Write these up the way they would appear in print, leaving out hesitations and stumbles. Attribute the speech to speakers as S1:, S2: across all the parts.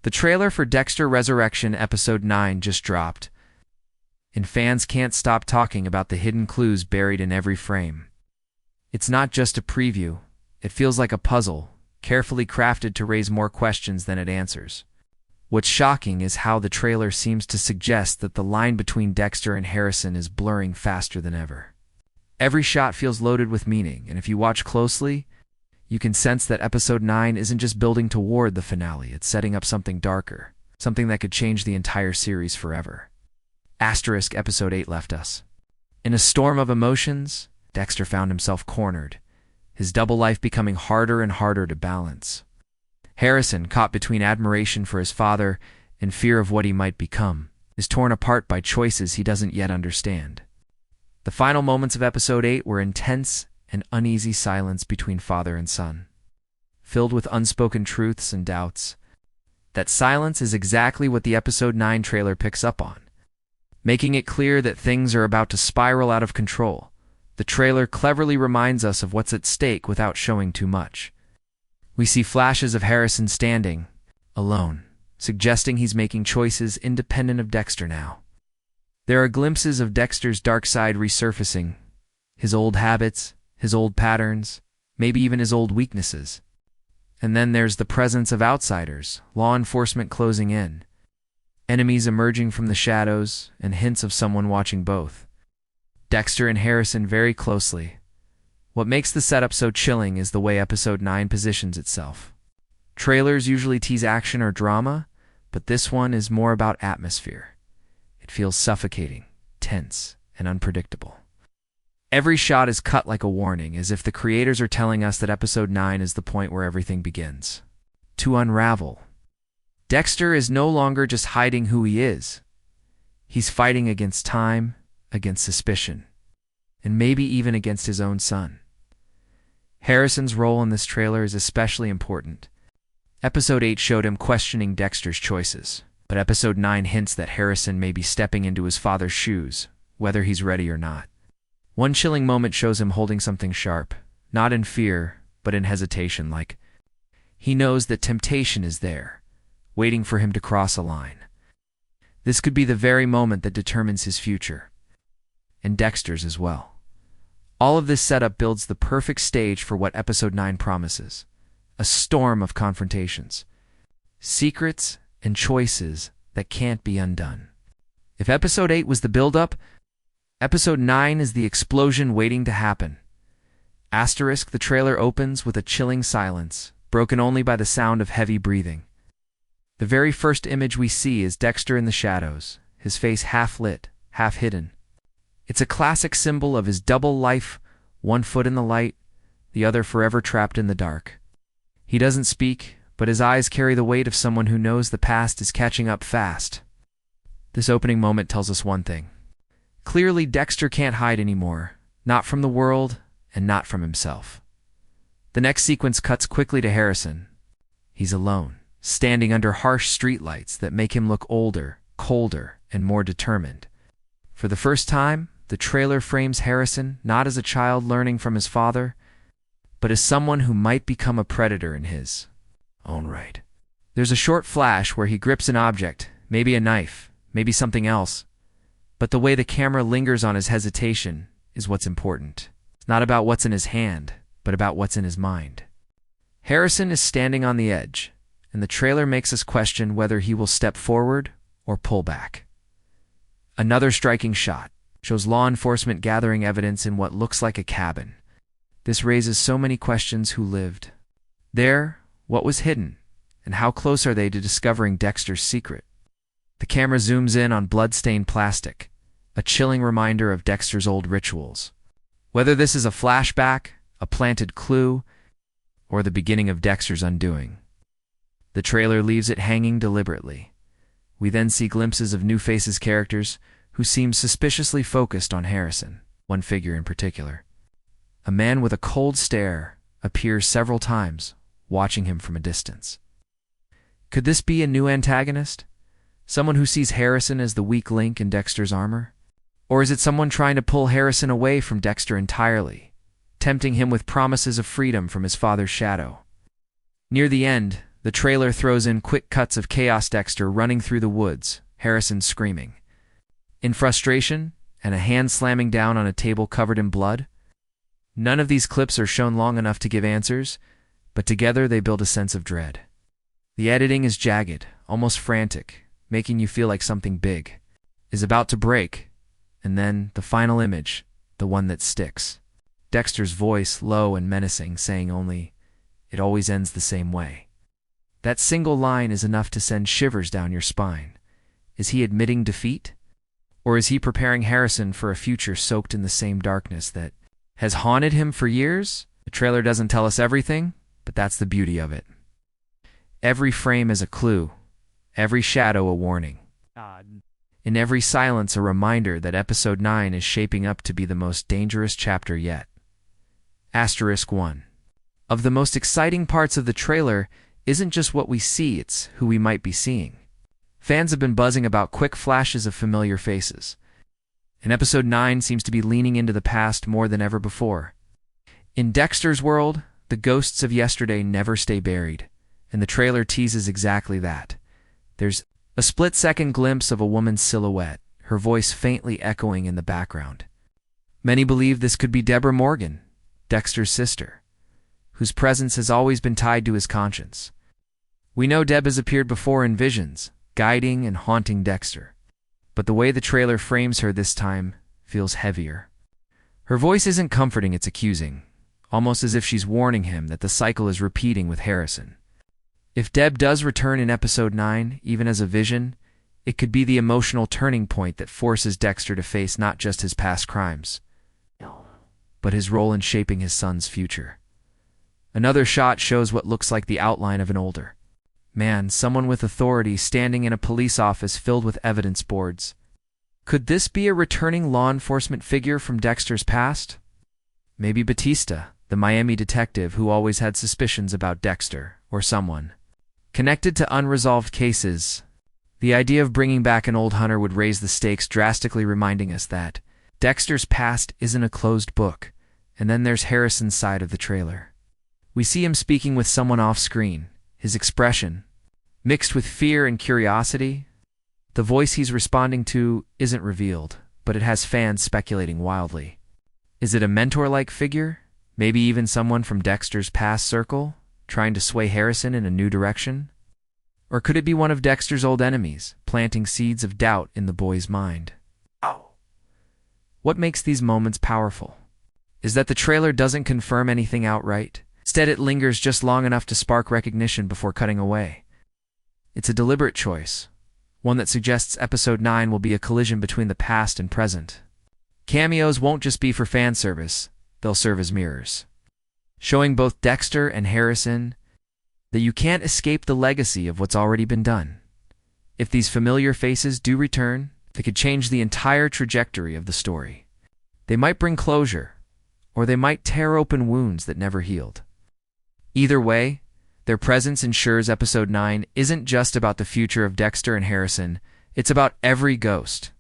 S1: The trailer for Dexter Resurrection Episode 9 just dropped, and fans can't stop talking about the hidden clues buried in every frame. It's not just a preview. It feels like a puzzle, carefully crafted to raise more questions than it answers. What's shocking is how the trailer seems to suggest that the line between Dexter and Harrison is blurring faster than ever. Every shot feels loaded with meaning, and if you watch closely, you can sense that Episode 9 isn't just building toward the finale, it's setting up something darker, something that could change the entire series forever. Episode 8 left us. In a storm of emotions, Dexter found himself cornered, his double life becoming harder and harder to balance. Harrison, caught between admiration for his father and fear of what he might become, is torn apart by choices he doesn't yet understand. The final moments of Episode 8 were intense and uneasy silence between father and son, filled with unspoken truths and doubts. That silence is exactly what the Episode 9 trailer picks up on, making it clear that things are about to spiral out of control. The trailer cleverly reminds us of what's at stake without showing too much. We see flashes of Harrison standing, alone, suggesting he's making choices independent of Dexter now. There are glimpses of Dexter's dark side resurfacing, his old habits, his old patterns, maybe even his old weaknesses. And then there's the presence of outsiders, law enforcement closing in, enemies emerging from the shadows, and hints of someone watching both Dexter and Harrison very closely. What makes the setup so chilling is the way Episode 9 positions itself. Trailers usually tease action or drama, but this one is more about atmosphere. It feels suffocating, tense, and unpredictable. Every shot is cut like a warning, as if the creators are telling us that Episode 9 is the point where everything begins to unravel. Dexter is no longer just hiding who he is. He's fighting against time, against suspicion, and maybe even against his own son. Harrison's role in this trailer is especially important. Episode 8 showed him questioning Dexter's choices, but Episode 9 hints that Harrison may be stepping into his father's shoes, whether he's ready or not. One chilling moment shows him holding something sharp, not in fear, but in hesitation, like he knows that temptation is there, waiting for him to cross a line. This could be the very moment that determines his future, and Dexter's as well. All of this setup builds the perfect stage for what Episode 9 promises: a storm of confrontations, secrets, and choices that can't be undone. If Episode 8 was the build-up, Episode 9 is the explosion waiting to happen. The trailer opens with a chilling silence, broken only by the sound of heavy breathing. The very first image we see is Dexter in the shadows, his face half lit, half hidden. It's a classic symbol of his double life, one foot in the light, the other forever trapped in the dark. He doesn't speak, but his eyes carry the weight of someone who knows the past is catching up fast. This opening moment tells us one thing. Clearly, Dexter can't hide anymore, not from the world and not from himself. The next sequence cuts quickly to Harrison. He's alone, standing under harsh streetlights that make him look older, colder, and more determined. For the first time, the trailer frames Harrison not as a child learning from his father, but as someone who might become a predator in his own right. There's a short flash where he grips an object, maybe a knife, maybe something else, but the way the camera lingers on his hesitation is what's important. It's not about what's in his hand, but about what's in his mind. Harrison is standing on the edge, and the trailer makes us question whether he will step forward or pull back. Another striking shot shows law enforcement gathering evidence in what looks like a cabin. This raises so many questions: who lived there, what was hidden, and how close are they to discovering Dexter's secret? The camera zooms in on blood-stained plastic, a chilling reminder of Dexter's old rituals. Whether this is a flashback, a planted clue, or the beginning of Dexter's undoing, the trailer leaves it hanging deliberately. We then see glimpses of New Faces characters who seem suspiciously focused on Harrison, one figure in particular. A man with a cold stare appears several times, watching him from a distance. Could this be a new antagonist? Someone who sees Harrison as the weak link in Dexter's armor? Or is it someone trying to pull Harrison away from Dexter entirely, tempting him with promises of freedom from his father's shadow? Near the end, the trailer throws in quick cuts of chaos: Dexter running through the woods, Harrison screaming in frustration, and a hand slamming down on a table covered in blood. None of these clips are shown long enough to give answers, but together they build a sense of dread. The editing is jagged, almost frantic, making you feel like something big is about to break. And then the final image, the one that sticks. Dexter's voice, low and menacing, saying only, "It always ends the same way." That single line is enough to send shivers down your spine. Is he admitting defeat? Or is he preparing Harrison for a future soaked in the same darkness that has haunted him for years? The trailer doesn't tell us everything, but that's the beauty of it. Every frame is a clue, every shadow a warning. In every silence a reminder that episode 9 is shaping up to be the most dangerous chapter yet. *1. Of the most exciting parts of the trailer isn't just what we see, it's who we might be seeing. Fans have been buzzing about quick flashes of familiar faces, and episode 9 seems to be leaning into the past more than ever before. In Dexter's world, the ghosts of yesterday never stay buried, and the trailer teases exactly that. There's a split-second glimpse of a woman's silhouette, her voice faintly echoing in the background. Many believe this could be Deborah Morgan, Dexter's sister, whose presence has always been tied to his conscience. We know Deb has appeared before in visions, guiding and haunting Dexter, but the way the trailer frames her this time feels heavier. Her voice isn't comforting, it's accusing, almost as if she's warning him that the cycle is repeating with Harrison. If Deb does return in episode 9, even as a vision, it could be the emotional turning point that forces Dexter to face not just his past crimes, but his role in shaping his son's future. Another shot shows what looks like the outline of an older man, someone with authority, standing in a police office filled with evidence boards. Could this be a returning law enforcement figure from Dexter's past? Maybe Batista, the Miami detective who always had suspicions about Dexter, or someone connected to unresolved cases. The idea of bringing back an old hunter would raise the stakes drastically, reminding us that Dexter's past isn't a closed book. And then there's Harrison's side of the trailer. We see him speaking with someone off-screen, his expression mixed with fear and curiosity. The voice he's responding to isn't revealed, but it has fans speculating wildly. Is it a mentor-like figure? Maybe even someone from Dexter's past circle, trying to sway Harrison in a new direction? Or could it be one of Dexter's old enemies, planting seeds of doubt in the boy's mind? What makes these moments powerful is that the trailer doesn't confirm anything outright. Instead, it lingers just long enough to spark recognition before cutting away. It's a deliberate choice, one that suggests episode 9 will be a collision between the past and present. Cameos won't just be for fan service, they'll serve as mirrors, showing both Dexter and Harrison that you can't escape the legacy of what's already been done. If these familiar faces do return, they could change the entire trajectory of the story. They might bring closure, or they might tear open wounds that never healed. Either way, their presence ensures episode 9 isn't just about the future of Dexter and Harrison, it's about every ghost,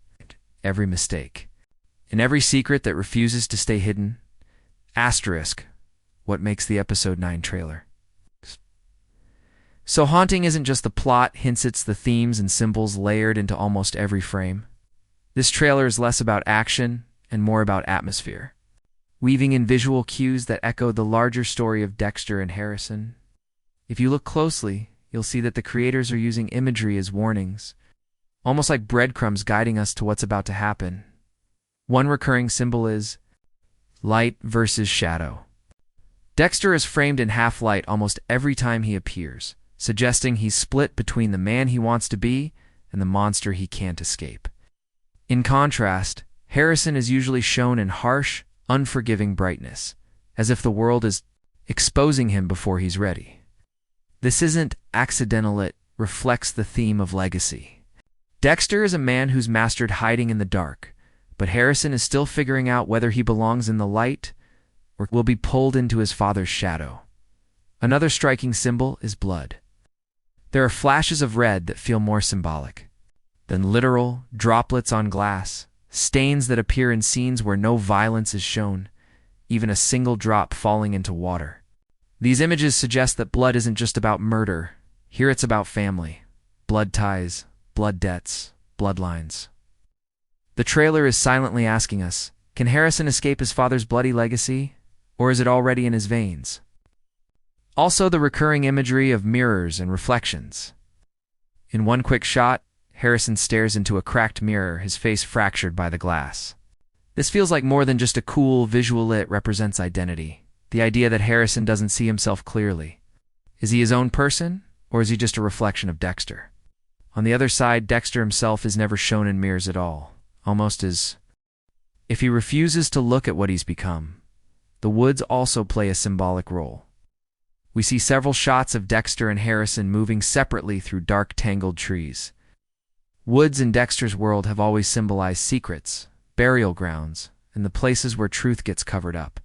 S1: every mistake, and every secret that refuses to stay hidden. What makes the episode 9 trailer so haunting isn't just the plot, hints it's the themes and symbols layered into almost every frame. This trailer is less about action and more about atmosphere, weaving in visual cues that echo the larger story of Dexter and Harrison. If you look closely, you'll see that the creators are using imagery as warnings, almost like breadcrumbs guiding us to what's about to happen. One recurring symbol is light versus shadow. Dexter is framed in half-light almost every time he appears, suggesting he's split between the man he wants to be and the monster he can't escape. In contrast, Harrison is usually shown in harsh, unforgiving brightness, as if the world is exposing him before he's ready. This isn't accidental, it reflects the theme of legacy. Dexter is a man who's mastered hiding in the dark, but Harrison is still figuring out whether he belongs in the light or will be pulled into his father's shadow. Another striking symbol is blood. There are flashes of red that feel more symbolic than literal droplets on glass, stains that appear in scenes where no violence is shown, even a single drop falling into water. These images suggest that blood isn't just about murder, Here it's about family, blood ties, blood debts, bloodlines. The trailer is silently asking us, can Harrison escape his father's bloody legacy, or is it already in his veins? Also, the recurring imagery of mirrors and reflections. In one quick shot, Harrison stares into a cracked mirror, his face fractured by the glass. This feels like more than just a cool visual. It represents identity, the idea that Harrison doesn't see himself clearly. Is he his own person, or is he just a reflection of Dexter? On the other side, Dexter himself is never shown in mirrors at all, almost as if he refuses to look at what he's become. The woods also play a symbolic role. We see several shots of Dexter and Harrison moving separately through dark, tangled trees. Woods in Dexter's world have always symbolized secrets, burial grounds, and the places where truth gets covered up.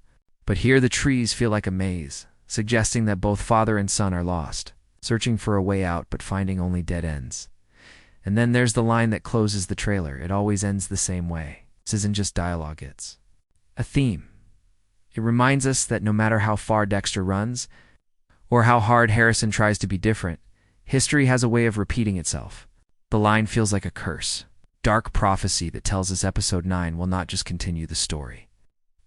S1: But here the trees feel like a maze, suggesting that both father and son are lost, searching for a way out but finding only dead ends. And then there's the line that closes the trailer. It always ends the same way. This isn't just dialogue, it's a theme. It reminds us that no matter how far Dexter runs, or how hard Harrison tries to be different, history has a way of repeating itself. The line feels like a curse, dark prophecy that tells us episode 9 will not just continue the story.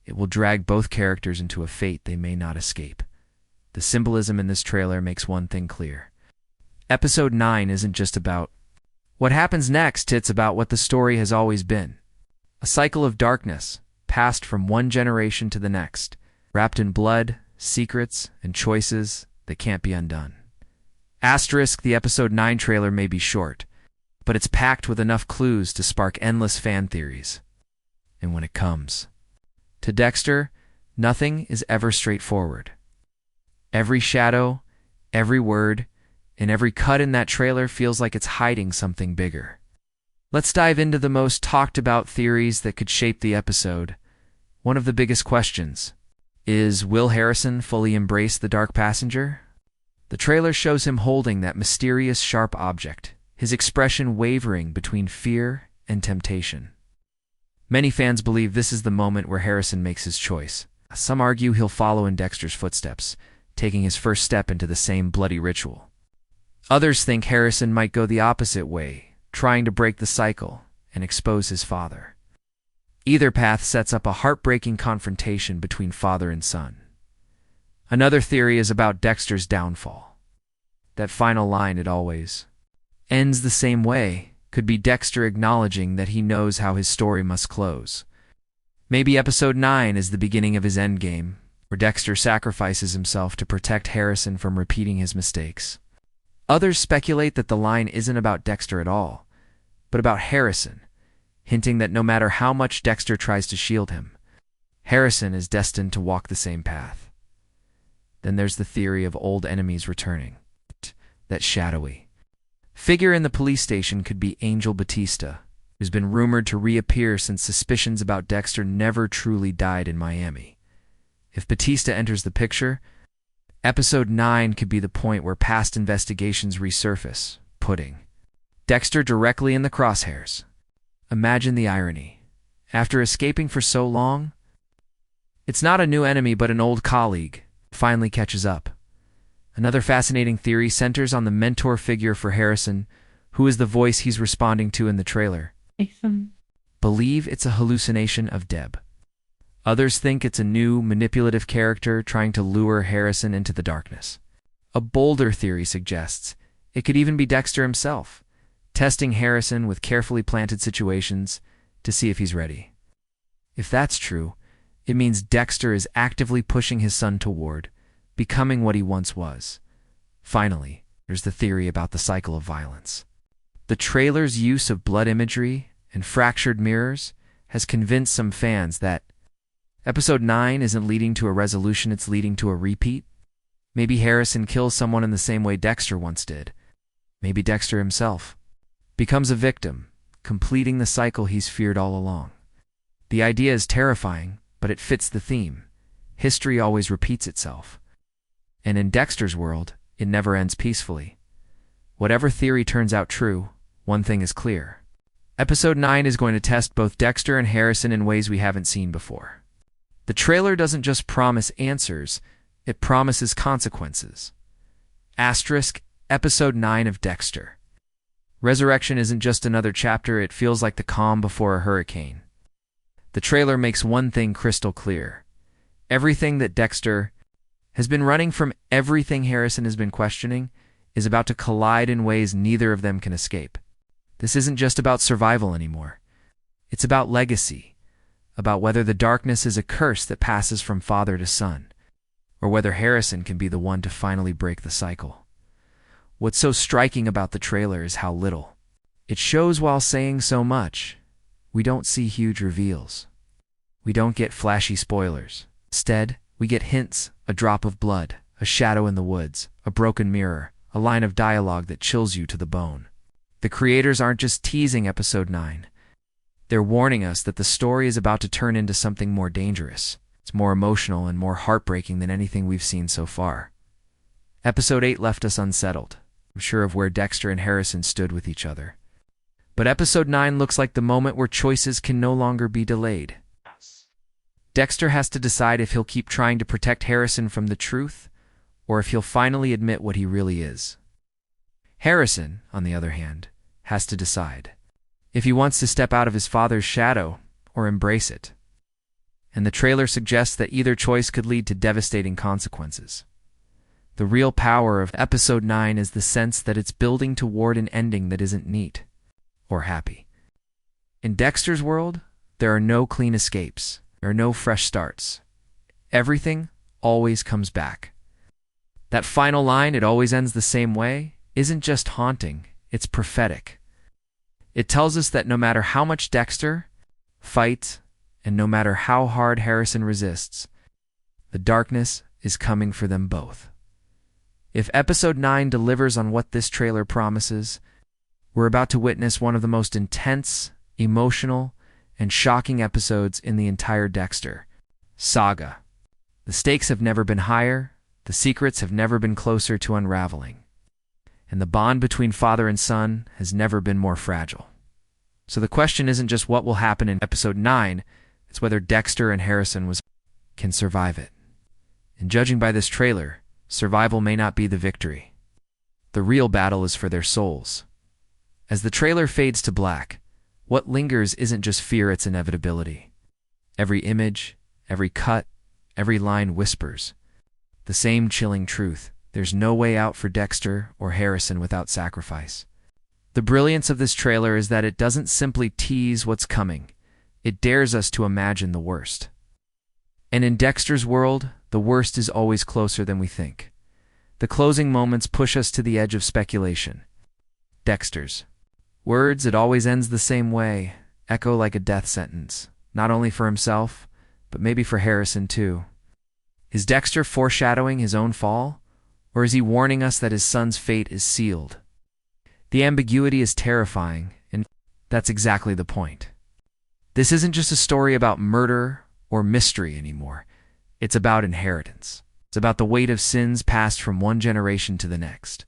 S1: It will drag both characters into a fate they may not escape. The symbolism in this trailer makes one thing clear. Episode 9 isn't just about what happens next, it's about what the story has always been. A cycle of darkness, passed from one generation to the next, wrapped in blood, secrets, and choices that can't be undone. Asterisk, the episode 9 trailer may be short, but it's packed with enough clues to spark endless fan theories. And when it comes to Dexter, nothing is ever straightforward. Every shadow, every word, and every cut in that trailer feels like it's hiding something bigger. Let's dive into the most talked about theories that could shape the episode. One of the biggest questions is, will Harrison fully embrace the Dark Passenger? The trailer shows him holding that mysterious sharp object, his expression wavering between fear and temptation. Many fans believe this is the moment where Harrison makes his choice. Some argue he'll follow in Dexter's footsteps, taking his first step into the same bloody ritual. Others think Harrison might go the opposite way, trying to break the cycle and expose his father. Either path sets up a heartbreaking confrontation between father and son. Another theory is about Dexter's downfall. That final line, it always ends the same way, could be Dexter acknowledging that he knows how his story must close. Maybe episode 9 is the beginning of his endgame, where Dexter sacrifices himself to protect Harrison from repeating his mistakes. Others speculate that the line isn't about Dexter at all, but about Harrison, hinting that no matter how much Dexter tries to shield him, Harrison is destined to walk the same path. Then there's the theory of old enemies returning. That shadowy figure in the police station could be Angel Batista, who's been rumored to reappear since suspicions about Dexter never truly died in Miami. If Batista enters the picture, episode 9 could be the point where past investigations resurface, putting Dexter directly in the crosshairs. Imagine the irony. After escaping for so long, it's not a new enemy but an old colleague finally catches up. Another fascinating theory centers on the mentor figure for Harrison, who is the voice he's responding to in the trailer.
S2: Ethan.
S1: Believe it's a hallucination of Deb. Others think it's a new, manipulative character trying to lure Harrison into the darkness. A bolder theory suggests it could even be Dexter himself, testing Harrison with carefully planted situations to see if he's ready. If that's true, it means Dexter is actively pushing his son toward becoming what he once was. Finally, there's the theory about the cycle of violence. The trailer's use of blood imagery and fractured mirrors has convinced some fans that episode 9 isn't leading to a resolution, it's leading to a repeat. Maybe Harrison kills someone in the same way Dexter once did. Maybe Dexter himself becomes a victim, completing the cycle he's feared all along. The idea is terrifying, but it fits the theme. History always repeats itself. And in Dexter's world, it never ends peacefully. Whatever theory turns out true, one thing is clear. Episode 9 is going to test both Dexter and Harrison in ways we haven't seen before. The trailer doesn't just promise answers, it promises consequences. Asterisk, Episode 9 of Dexter. Resurrection isn't just another chapter, it feels like the calm before a hurricane. The trailer makes one thing crystal clear. Everything that Dexter has been running from, everything Harrison has been questioning, is about to collide in ways neither of them can escape. This isn't just about survival anymore. It's about legacy, about whether the darkness is a curse that passes from father to son, or whether Harrison can be the one to finally break the cycle. What's so striking about the trailer is how little it shows while saying so much. We don't see huge reveals. We don't get flashy spoilers. Instead, we get hints, a drop of blood, a shadow in the woods, a broken mirror, a line of dialogue that chills you to the bone. The creators aren't just teasing Episode 9. They're warning us that the story is about to turn into something more dangerous. It's more emotional and more heartbreaking than anything we've seen so far. Episode 8 left us unsettled, sure of where Dexter and Harrison stood with each other. But Episode 9 looks like the moment where choices can no longer be delayed. Dexter has to decide if he'll keep trying to protect Harrison from the truth, or if he'll finally admit what he really is. Harrison, on the other hand, has to decide if he wants to step out of his father's shadow or embrace it. And the trailer suggests that either choice could lead to devastating consequences. The real power of Episode 9 is the sense that it's building toward an ending that isn't neat or happy. In Dexter's world, there are no clean escapes. There are no fresh starts. Everything always comes back. That final line, "it always ends the same way," isn't just haunting, it's prophetic. It tells us that no matter how much Dexter fights, and no matter how hard Harrison resists, the darkness is coming for them both. If Episode 9 delivers on what this trailer promises, we're about to witness one of the most intense, emotional, and shocking episodes in the entire Dexter saga. The stakes have never been higher, the secrets have never been closer to unraveling, and the bond between father and son has never been more fragile. So the question isn't just what will happen in Episode 9, it's whether Dexter and Harrison can survive it. And judging by this trailer, survival may not be the victory. The real battle is for their souls. As the trailer fades to black, what lingers isn't just fear, it's inevitability. Every image, every cut, every line whispers the same chilling truth. There's no way out for Dexter or Harrison without sacrifice. The brilliance of this trailer is that it doesn't simply tease what's coming. It dares us to imagine the worst. And in Dexter's world, the worst is always closer than we think. The closing moments push us to the edge of speculation. Dexter's words, "it always ends the same way," echo like a death sentence, not only for himself, but maybe for Harrison too. Is Dexter foreshadowing his own fall, or is he warning us that his son's fate is sealed? The ambiguity is terrifying, and that's exactly the point. This isn't just a story about murder or mystery anymore. It's about inheritance. It's about the weight of sins passed from one generation to the next.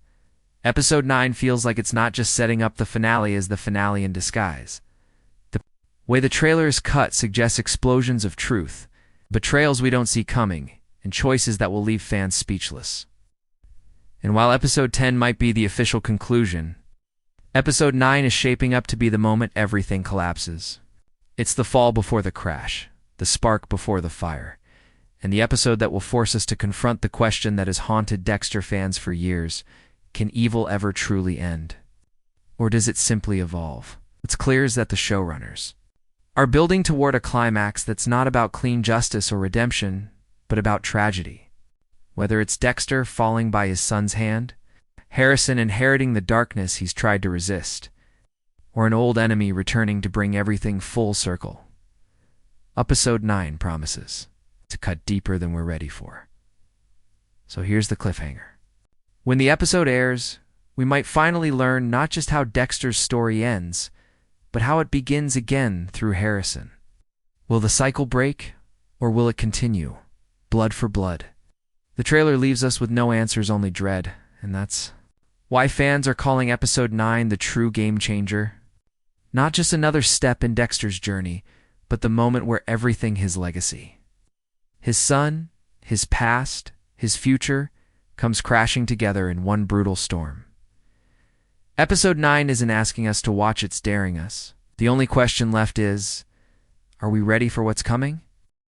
S1: Episode 9 feels like it's not just setting up the finale as the finale in disguise. The way the trailer is cut suggests explosions of truth, betrayals we don't see coming, and choices that will leave fans speechless. And while Episode 10 might be the official conclusion, Episode 9 is shaping up to be the moment everything collapses. It's the fall before the crash, the spark before the fire, and the episode that will force us to confront the question that has haunted Dexter fans for years: can evil ever truly end? Or does it simply evolve? What's clear is that the showrunners are building toward a climax that's not about clean justice or redemption, but about tragedy. Whether it's Dexter falling by his son's hand, Harrison inheriting the darkness he's tried to resist, or an old enemy returning to bring everything full circle, Episode 9 promises to cut deeper than we're ready for. So here's the cliffhanger. When the episode airs, we might finally learn not just how Dexter's story ends, but how it begins again through Harrison. Will the cycle break, or will it continue, blood for blood? The trailer leaves us with no answers, only dread, and that's why fans are calling Episode 9 the true game changer. Not just another step in Dexter's journey, but the moment where everything, his legacy, his son, his past, his future, comes crashing together in one brutal storm. Episode 9 isn't asking us to watch, it's daring us. The only question left is, are we ready for what's coming?